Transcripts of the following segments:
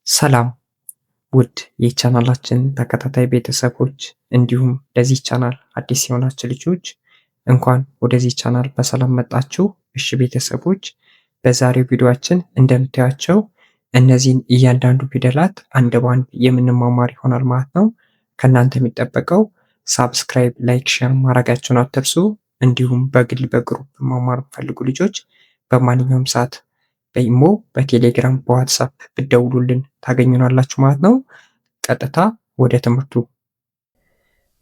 ሰላም ውድ የቻናላችን ተከታታይ ቤተሰቦች እንዲሁም ለዚህ ቻናል አዲስ የሆናችሁ ልጆች እንኳን ወደዚህ ቻናል በሰላም መጣችሁ። እሺ ቤተሰቦች፣ በዛሬው ቪዲዮአችን እንደምታያቸው እነዚህን እያንዳንዱ ፊደላት አንድ በአንድ የምንማማር ይሆናል ማለት ነው። ከእናንተ የሚጠበቀው ሳብስክራይብ፣ ላይክ፣ ሼር ማድረጋችሁን አትርሱ። እንዲሁም በግል በግሩፕ መማር የምትፈልጉ ልጆች በማንኛውም ሰዓት በኢሞ፣ በቴሌግራም፣ በዋትሳፕ ብትደውሉልን ታገኙናላችሁ ማለት ነው። ቀጥታ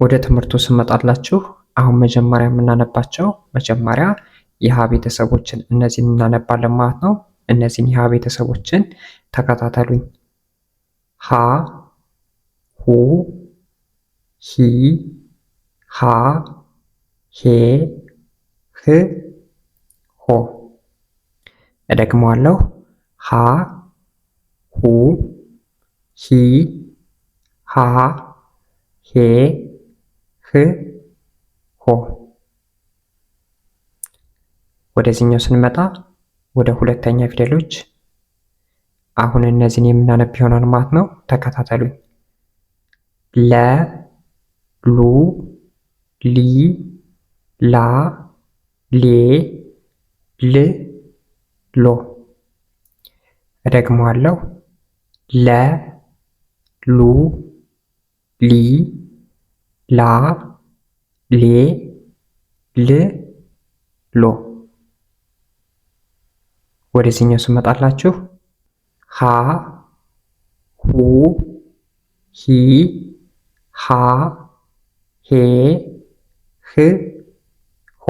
ወደ ትምህርቱ ስመጣላችሁ አሁን መጀመሪያ የምናነባቸው የሀ ቤተሰቦችን እነዚህን እናነባለን ማለት ነው። እነዚህን የሀ ቤተሰቦችን ተከታተሉኝ። ሀ፣ ሁ፣ ሂ፣ ሃ፣ ሄ፣ ህ፣ ሆ። እደግመዋለሁ። ሀ፣ ሁ፣ ሂ፣ ሃ፣ ሄ፣ ህ፣ ሆ። ወደዚህኛው ስንመጣ ወደ ሁለተኛ ፊደሎች አሁን እነዚህን የምናነብ ይሆናል ማለት ነው። ተከታተሉኝ። ለ፣ ሉ፣ ሊ፣ ላ፣ ሌ፣ ል፣ ሎ። እደግመዋለሁ። ለ፣ ሉ፣ ሊ፣ ላ፣ ሌ፣ ል፣ ሎ። ወደዚህኛው ስመጣላችሁ ሀ፣ ሁ፣ ሂ፣ ሃ፣ ሄ፣ ህ፣ ሆ።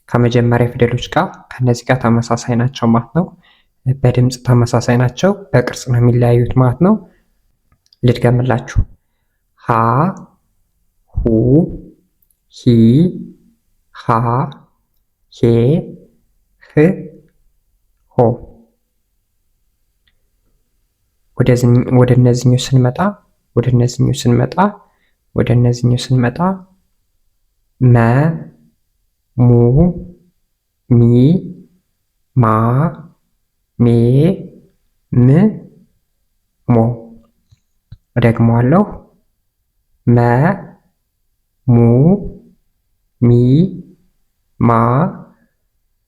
ከመጀመሪያ ፊደሎች ጋር ከነዚህ ጋር ተመሳሳይ ናቸው ማለት ነው። በድምፅ ተመሳሳይ ናቸው፣ በቅርጽ ነው የሚለያዩት ማለት ነው። ልድገምላችሁ። ሀ፣ ሁ፣ ሂ፣ ሃ፣ ሄ፣ ህ፣ ሆ። ወደ እነዚህኞች ስንመጣ መ፣ ሙ፣ ሚ፣ ማ፣ ሜ፣ ም፣ ሞ። እደግመዋለሁ። መ፣ ሙ፣ ሚ፣ ማ፣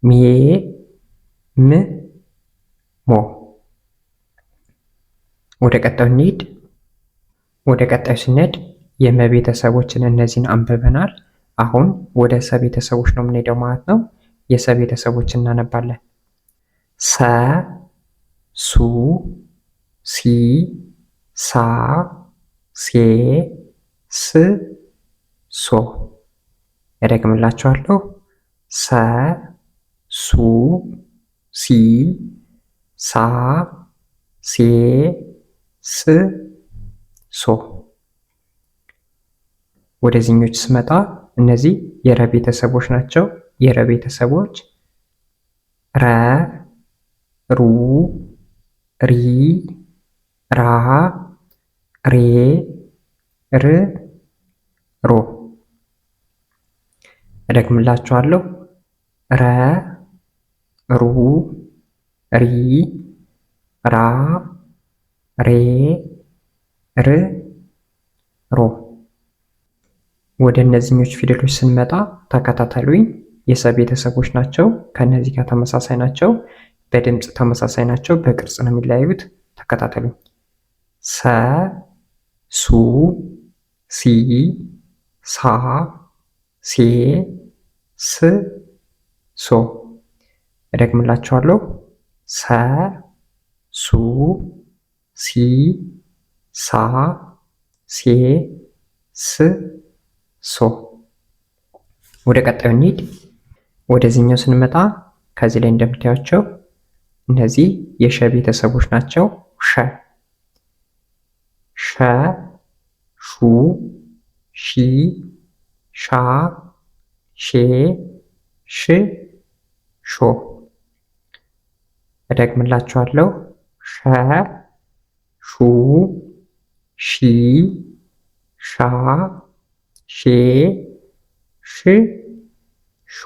ሜ፣ ም፣ ሞ። ወደ ቀጣዩ እንሂድ። ወደ ቀጣዩ ስንሄድ የመ ቤተሰቦችን እነዚህን አንብበናል። አሁን ወደ ሰ ቤተሰቦች ነው የምንሄደው ማለት ነው። የሰ ቤተሰቦችን እናነባለን። ሰ፣ ሱ፣ ሲ፣ ሳ፣ ሴ፣ ስ፣ ሶ። እደግምላችኋለሁ። ሰ፣ ሱ፣ ሲ፣ ሳ፣ ሴ፣ ስ፣ ሶ። ወደዚህኞች ስመጣ እነዚህ የረ ቤተሰቦች ናቸው። የረ ቤተሰቦች ረ፣ ሩ፣ ሪ፣ ራ፣ ሬ፣ ር፣ ሮ። እደግምላችኋለሁ። ረ፣ ሩ፣ ሪ፣ ራ፣ ሬ፣ ር፣ ሮ። ወደ እነዚህኞች ፊደሎች ስንመጣ ተከታተሉኝ። የሰ ቤተሰቦች ናቸው። ከነዚህ ጋር ተመሳሳይ ናቸው። በድምፅ ተመሳሳይ ናቸው። በቅርጽ ነው የሚለያዩት። ተከታተሉኝ። ሰ፣ ሱ፣ ሲ፣ ሳ፣ ሴ፣ ስ፣ ሶ። እደግምላችኋለሁ። ሰ፣ ሱ፣ ሲ፣ ሳ፣ ሴ፣ ስ፣ ሶ። ወደ ቀጣዩ እንሂድ። ወደዚህኛው ስንመጣ ከዚህ ላይ እንደምታያቸው እነዚህ የሸ ቤተሰቦች ናቸው። ሸ፣ ሸ፣ ሹ፣ ሺ፣ ሻ፣ ሼ፣ ሽ፣ ሾ። እደግምላችኋለሁ። ሸ፣ ሹ፣ ሺ፣ ሻ፣ ሼ፣ ሽ፣ ሾ።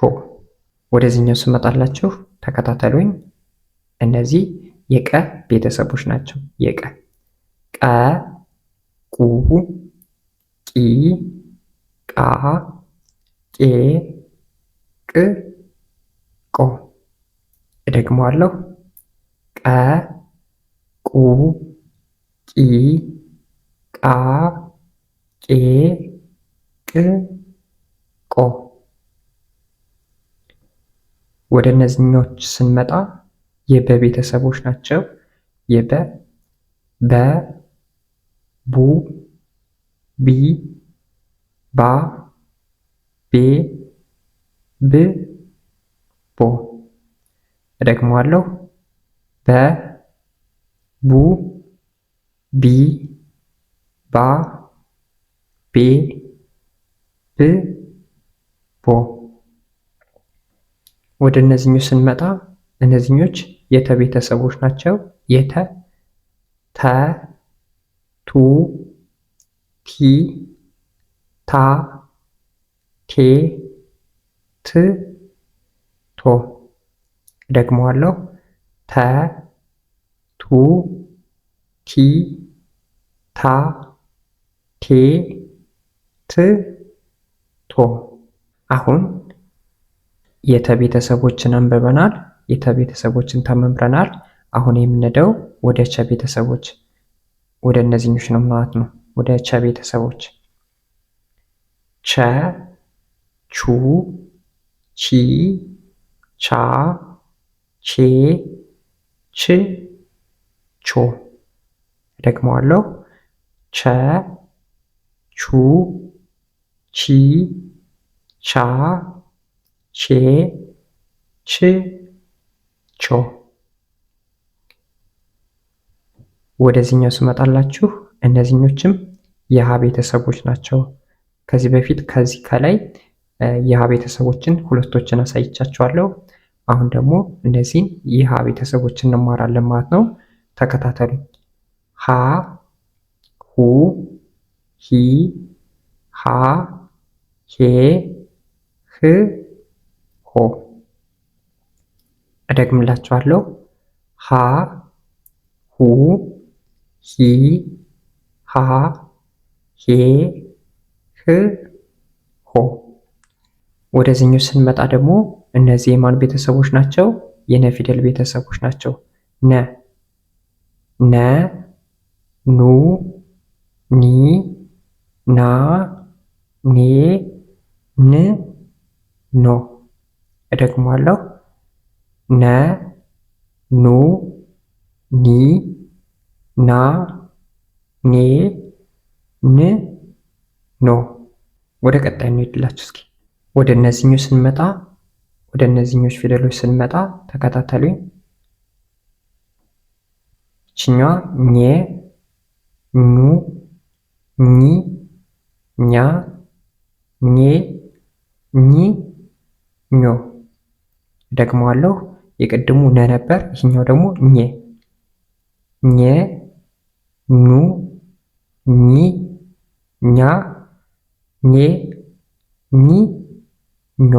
ወደዚህኛው ስመጣላችሁ ተከታተሉኝ። እነዚህ የቀ ቤተሰቦች ናቸው። የቀ ቀ፣ ቁ፣ ቂ፣ ቃ፣ ቄ፣ ቅ፣ ቆ። እደግመዋለሁ። ቀ፣ ቁ፣ ቂ፣ ቃ፣ ቄ፣ ቅ፣ ቆ። ወደ እነዚህኞች ስንመጣ የበ ቤተሰቦች ናቸው። የበ በ፣ ቡ፣ ቢ፣ ባ፣ ቤ፣ ብ፣ ቦ። እደግመዋለሁ። በ፣ ቡ፣ ቢ፣ ባ፣ ቤ፣ ብ፣ ቦ። ወደ እነዚህኞች ስንመጣ እነዚህኞች የተ ቤተሰቦች ናቸው። የተ ተ፣ ቱ፣ ቲ፣ ታ፣ ቴ፣ ት፣ ቶ። እደግመዋለሁ። ተ፣ ቱ፣ ቲ፣ ታ፣ ቴ፣ ት፣ ቶ። አሁን የተ ቤተሰቦችን አንብበናል። የተ ቤተሰቦችን ተመምረናል። አሁን የምንሄደው ወደ ቸ ቤተሰቦች ወደ እነዚህኞች ነው ማለት ነው። ወደ ቸ ቤተሰቦች ቸ፣ ቹ፣ ቺ፣ ቻ፣ ቼ፣ ች፣ ቾ። እደግመዋለሁ። ቸ፣ ቹ፣ ቺ፣ ቻ፣ ቼ፣ ች፣ ቾ። ወደዚህኛው ስመጣላችሁ እነዚህኞችም የሀ ቤተሰቦች ናቸው። ከዚህ በፊት ከላይ የሀ ቤተሰቦችን ሁለቶችን አሳይቻችኋለሁ። አሁን ደግሞ እነዚህን የሀ ቤተሰቦችን እንማራለን ማለት ነው። ተከታተሉ። ሀ፣ ሁ፣ ሂ፣ ሃ፣ ሄ፣ ህ፣ ሆ። እደግምላችኋለሁ። ሀ፣ ሁ፣ ሂ፣ ሃ፣ ሄ፣ ህ፣ ሆ። ወደዚህኛው ስንመጣ ደግሞ እነዚህ የማን ቤተሰቦች ናቸው? የነ ፊደል ቤተሰቦች ናቸው። ነ፣ ነ፣ ኑ፣ ኒ፣ ና፣ ኔ፣ ን፣ ኖ። እደግመዋለሁ። ነ፣ ኑ፣ ኒ፣ ና፣ ኔ፣ ን፣ ኖ። ወደ ቀጣይ እንሄድላችሁ እስኪ። ወደ እነዚህኞች ስንመጣ ወደ እነዚህኞች ፊደሎች ስንመጣ ተከታተሉኝ። ይችኛዋ ኘ፣ ኙ፣ ኚ፣ ኛ፣ ኜ፣ ኚ፣ ኞ። ደግመዋለሁ። የቅድሙ ነ ነበር፣ ይህኛው ደግሞ ኘ። ኘ፣ ኙ፣ ኚ፣ ኛ፣ ኜ፣ ኚ፣ ኞ።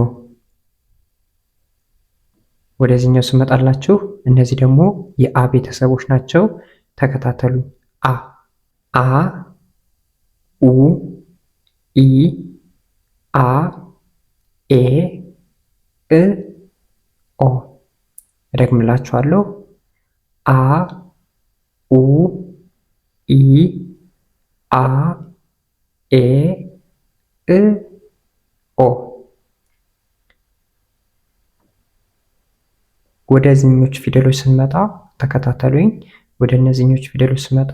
ወደዚህኛው ስመጣላችሁ እነዚህ ደግሞ የአ ቤተሰቦች ናቸው። ተከታተሉ። አ፣ አ፣ ኡ፣ ኢ፣ አ፣ ኤ፣ እ፣ ኦ። እደግምላችኋለሁ። አ፣ ኡ፣ ኢ፣ አ፣ ኤ፣ እ፣ ኦ። ወደ እነዚህኞች ፊደሎች ስንመጣ ተከታተሉኝ። ወደ እነዚህኞች ፊደሎች ስመጣ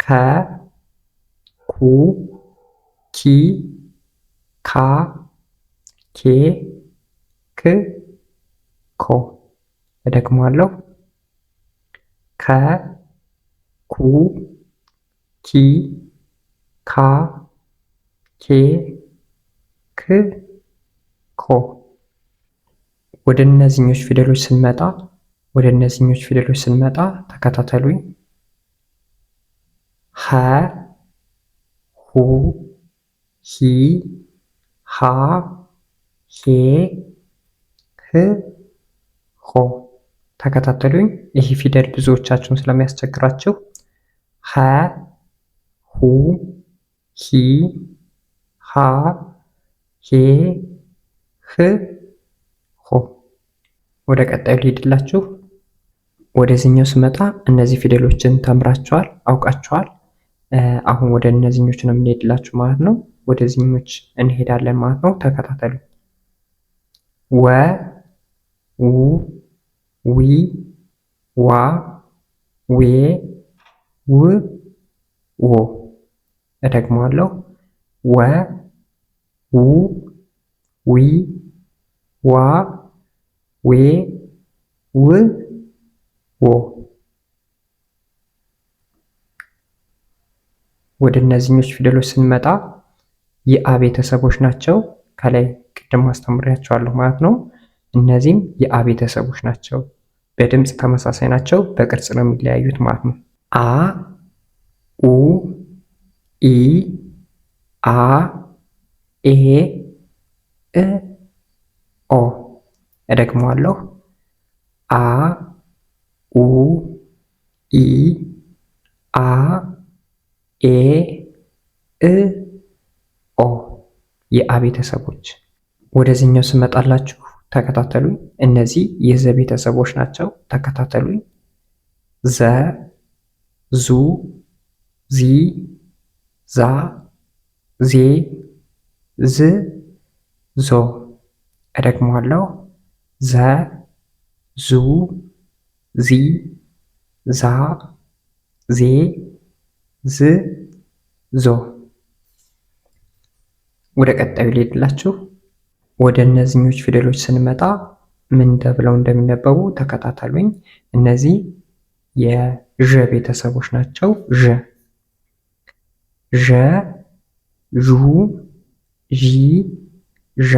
ከ፣ ኩ፣ ኪ፣ ካ፣ ኬ፣ ክ፣ ኮ። እደግመዋለሁ። ከ፣ ኩ፣ ኪ፣ ካ፣ ኬ፣ ክ፣ ኮ። ወደ እነዚህኞች ፊደሎች ስንመጣ ተከታተሉኝ። ሀ፣ ሁ፣ ሂ፣ ሃ፣ ሄ፣ ህ፣ ሆ። ተከታተሉኝ። ይህ ፊደል ብዙዎቻችሁን ስለሚያስቸግራችሁ ሀ፣ ሁ፣ ሂ፣ ሃ፣ ሄ፣ ህ፣ ሆ። ወደ ቀጣዩ ልሂድላችሁ። ወደዚህኛው ስመጣ እነዚህ ፊደሎችን ተምራችኋል፣ አውቃችኋል። አሁን ወደ እነዚህኞች ነው የምንሄድላችሁ ማለት ነው። ወደዚህኞች እንሄዳለን ማለት ነው። ተከታተሉ። ወ፣ ው፣ ዊ፣ ዋ፣ ዌ፣ ው፣ ዎ። እደግመዋለሁ። ወ፣ ው፣ ዊ፣ ዋ፣ ዌ፣ ው፣ ዎ። ወደ እነዚህኞች ፊደሎች ስንመጣ የአ ቤተሰቦች ናቸው። ከላይ ቅድም አስተምሬያቸዋለሁ ማለት ነው። እነዚህም የአ ቤተሰቦች ናቸው። በድምፅ ተመሳሳይ ናቸው፣ በቅርጽ ነው የሚለያዩት ማለት ነው። አ፣ ኡ፣ ኢ፣ አ፣ ኤ፣ እ፣ ኦ። እደግመዋለሁ። አ፣ ኡ፣ ኢ፣ አ፣ ኤ፣ እ፣ ኦ የአ ቤተሰቦች። ወደዚህኛው ስመጣላችሁ ተከታተሉኝ። እነዚህ የዘ ቤተሰቦች ናቸው። ተከታተሉኝ። ዘ፣ ዙ፣ ዚ፣ ዛ፣ ዜ፣ ዝ፣ ዞ። እደግመዋለሁ። ዘ፣ ዙ፣ ዚ፣ ዛ፣ ዜ፣ ዝ፣ ዞ። ወደ ቀጣዩ ልሄድላችሁ። ወደ እነዚህኞች ፊደሎች ስንመጣ ምን ተብለው እንደሚነበቡ ተከታተሉኝ። እነዚህ የዠ ቤተሰቦች ናቸው። ዠ፣ ዠ፣ ዡ፣ ዢ፣ ዣ፣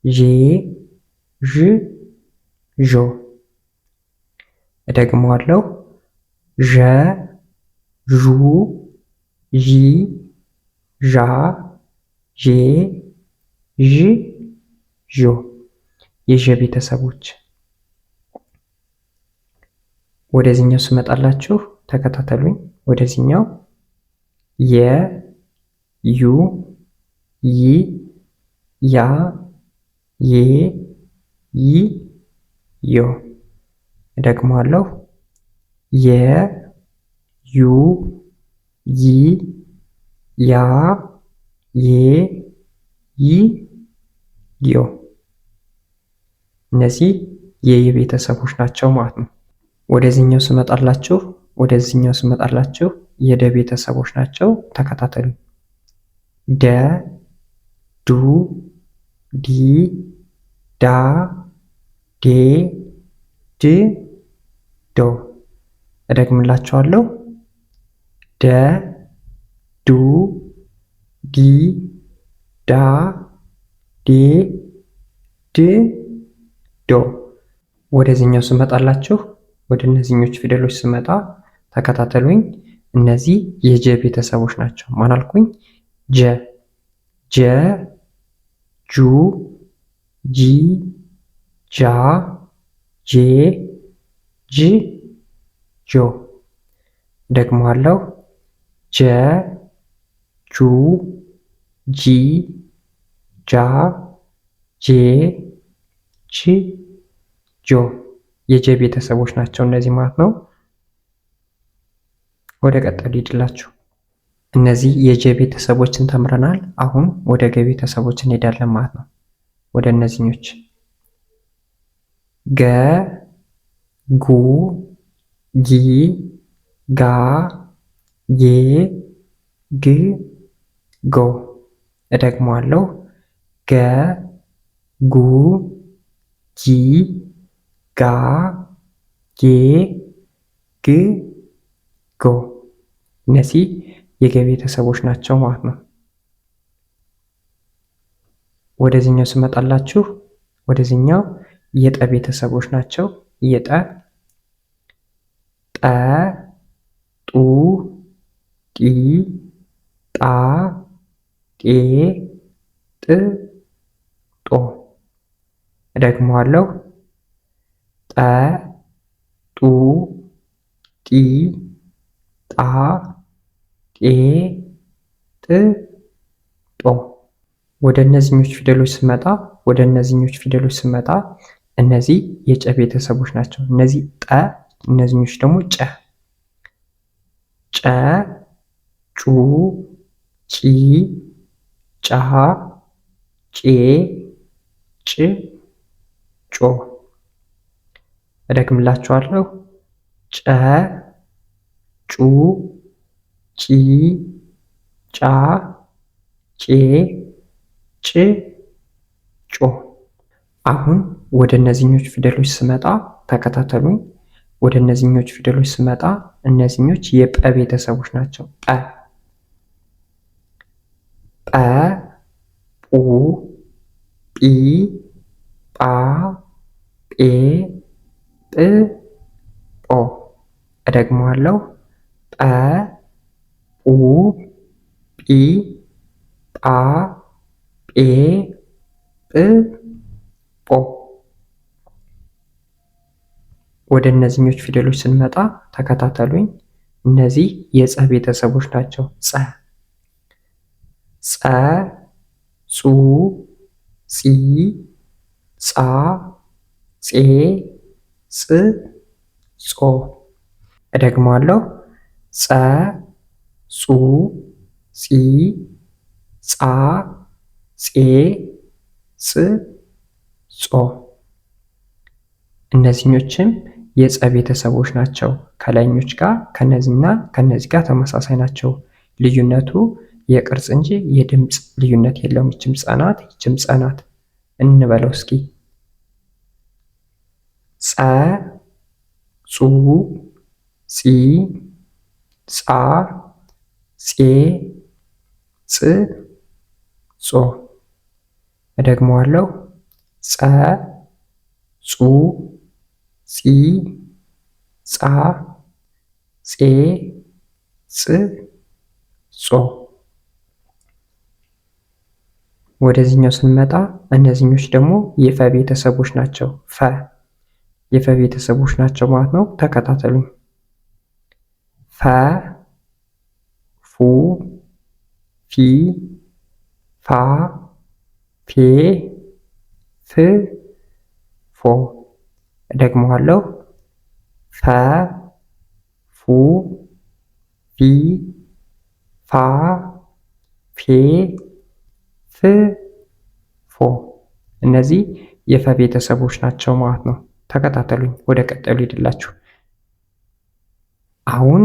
ዤ፣ ዥ፣ ዦ። እደግመዋለሁ። ዠ፣ ዡ፣ ዢ፣ ዣ፣ ዤ፣ ዥ፣ ዦ የዠ ቤተሰቦች። ወደዚህኛው ስመጣላችሁ ተከታተሉኝ። ወደዚህኛው የ፣ ዩ፣ ይ፣ ያ፣ ዬ፣ ይ፣ ዮ። እደግመዋለሁ። የ፣ ዩ፣ ይ፣ ያ፣ ዬ፣ ይ፣ ዮ። እነዚህ የየ ቤተሰቦች ናቸው ማለት ነው። ወደዚህኛው ስመጣላችሁ የደ ቤተሰቦች ናቸው። ተከታተሉ። ደ፣ ዱ፣ ዲ፣ ዳ፣ ዴ፣ ድ፣ ዶ። እደግምላችኋለሁ። ደ፣ ዱ፣ ዲ፣ ዳ፣ ዴ፣ ድ፣ ዶ። ወደዚህኛው ስመጣላችሁ ወደ እነዚህኞች ፊደሎች ስመጣ ተከታተሉኝ። እነዚህ የጀ ቤተሰቦች ናቸው። ማን አልኩኝ? ጀ፣ ጀ፣ ጁ፣ ጂ፣ ጃ፣ ጄ፣ ጅ፣ ጆ። ደግሞአለው። ጀ፣ ጁ፣ ጂ፣ ጃ፣ ጄ፣ ጅ፣ ጆ የጀ ቤተሰቦች ናቸው እነዚህ ማለት ነው። ወደ ቀጣዩ ልሂድላችሁ። እነዚህ የጀ ቤተሰቦችን ተምረናል። አሁን ወደ ገ ቤተሰቦች እንሄዳለን ማለት ነው። ወደ እነዚህኞች ገ፣ ጉ፣ ጊ፣ ጋ፣ ጌ፣ ግ፣ ጎ። እደግመዋለሁ። ገ፣ ጉ፣ ጊ፣ ጋ፣ ጌ፣ ግ፣ ጎ። እነዚህ የገ ቤተሰቦች ናቸው ማለት ነው። ወደዚህኛው ስመጣላችሁ ወደዚህኛው የጠ ቤተሰቦች ናቸው። የጠ፣ ጠ፣ ጡ፣ ጢ፣ ጣ፣ ጤ፣ ጥ፣ ጦ። እደግመዋለሁ። ጠ ጡ ጢ ጣ ጤ ጥ ጦ። ወደ እነዚህኞች ፊደሎች ስመጣ እነዚህ የጨ ቤተሰቦች ናቸው። እነዚህ ጠ፣ እነዚህኞች ደግሞ ጨ። ጨ ጩ ጪ ጫ ጬ ጭ ጮ። እደግምላችኋለሁ። ጨ ጩ ጪ ጫ ጬ ጭ ጮ። አሁን ወደ እነዚህኞች ፊደሎች ስመጣ ተከታተሉኝ። ወደ እነዚህኞች ፊደሎች ስመጣ እነዚህኞች የጰ ቤተሰቦች ናቸው። ጰ ጰ ጱ ጲ ጳ ጴ ጵ ጶ። እደግመዋለሁ። ጰ ጱ ጲ ጳ ጴ ጵ ጶ። ወደ እነዚህኞች ፊደሎች ስንመጣ ተከታተሉኝ። እነዚህ የጸ ቤተሰቦች ናቸው። ጸ ጸ ጹ ጺ ጻ ጼ ጽ ጾ። እደግመዋለሁ። ጸ ጹ ጺ ጻ ጼ ጽ ጾ። እነዚህኞችም የጸ ቤተሰቦች ናቸው። ከላይኞች ጋር ከነዚህና ከነዚህ ጋር ተመሳሳይ ናቸው። ልዩነቱ የቅርጽ እንጂ የድምፅ ልዩነት የለውም። ይችም ጸ ናት፣ ይችም ጸ ናት። እንበለው እስኪ ጸ ጹ ጺ ጻ ጼ ጽ ጾ። እደግመዋለሁ። ጸ ጹ ጺ ጻ ጼ ጽ ጾ። ወደዚህኛው ስንመጣ እነዚህኞች ደግሞ የፈ ቤተሰቦች ናቸው። ፈ የፈ ቤተሰቦች ናቸው ማለት ነው። ተከታተሉኝ። ፈ ፉ ፊ ፋ ፌ ፍ ፎ። እደግመዋለሁ። ፈ ፉ ፊ ፋ ፌ ፍ ፎ። እነዚህ የፈ ቤተሰቦች ናቸው ማለት ነው። ተከታተሉኝ። ወደ ቀጣዩ ሊሄድላችሁ። አሁን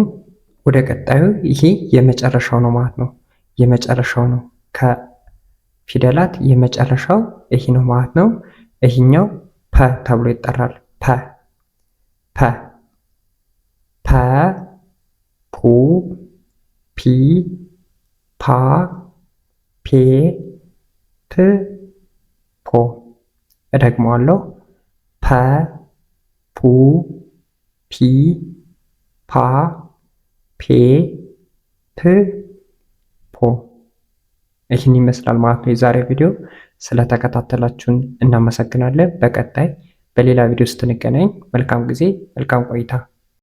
ወደ ቀጣዩ ይሄ የመጨረሻው ነው ማለት ነው። የመጨረሻው ነው። ከፊደላት የመጨረሻው ይሄ ነው ማለት ነው። ይሄኛው ፐ ተብሎ ይጠራል። ፐ ፐ ፐ ፑ ፒ ፓ ፔ ፕ ፖ። እደግመዋለሁ። ፐ ፑ ፒ ፓ ፔ ፕ ፖ። ይህን ይመስላል ማለት ነው የዛሬው ቪዲዮ። ስለተከታተላችሁን እናመሰግናለን። በቀጣይ በሌላ ቪዲዮ ስትንገናኝ መልካም ጊዜ፣ መልካም ቆይታ